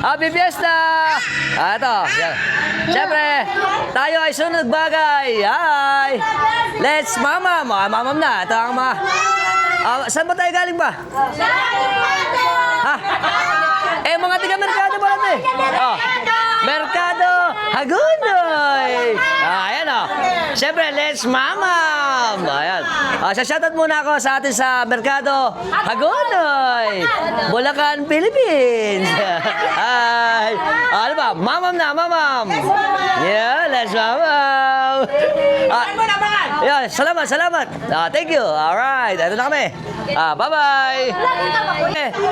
Happy Fiesta! Ito. Siyempre, tayo ay sunod bagay. Hi! Let's mamam. Mamam na. Ito ang mga... saan ba tayo galing ba? Ha? Mga tiga-merkado ba natin? Merkado Hagunoy! Ayan o. Siyempre, let's mamam! Ayan. Shoutout muna ako sa atin sa Merkado Hagunoy! Bulacan, Philippines! Ay! Ano ba? Mamam na, mamam! Yeah, let's mamam! Yeah, salamat. Thank you. Alright, ito na kami. Bye-bye!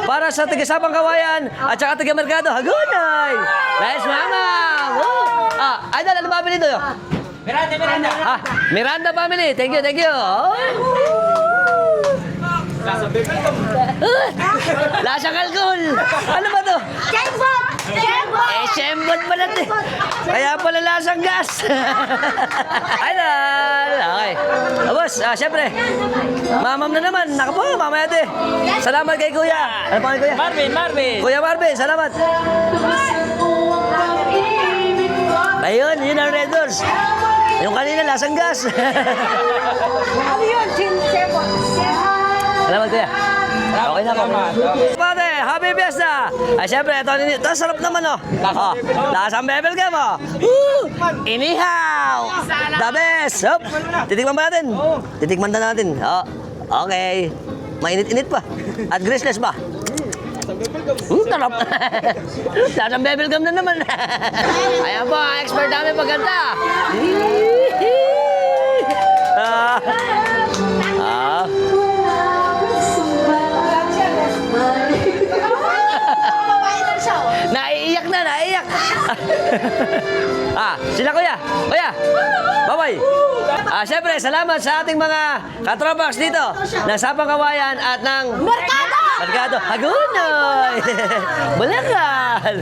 Para sa tiga-Sabang Kawayan at saka tiga-Merkado Hagunoy! Let's mamam! Idol, ano mabili doon? Miranda. Miranda family. Thank you. Lasang alcohol. Ano ba to? Shembot pa natin. Kaya pala lasang gas. Idol. Okay. Boss, syempre. Mamam na naman. Naka po, mamaya ate. Salamat kay Kuya. Ano pa kay Kuya? Marvin. Kuya Marvin, salamat. Ayun, yun ang Red Doors. Yung kanina, lasang gas. Ano yun? Salamat, Kuya. Okay na po. Pate, happy fiesta! Siyempre, ito sarap naman, oh. Lasang bebel gum, oh. Inihaw! The best! Titikman ba natin? Titikman na natin. Okay. Mainit-init pa. At greaseless ba? Tarap. Lasang bebel gum na naman. Ayan po, expert namin pagkanta. Naiiyak. Sila Kuya. Bye-bye. Siyempre, salamat sa ating mga katropax dito ng Sabang Kawayan at ng Merkado Hagunoy. Bulacan.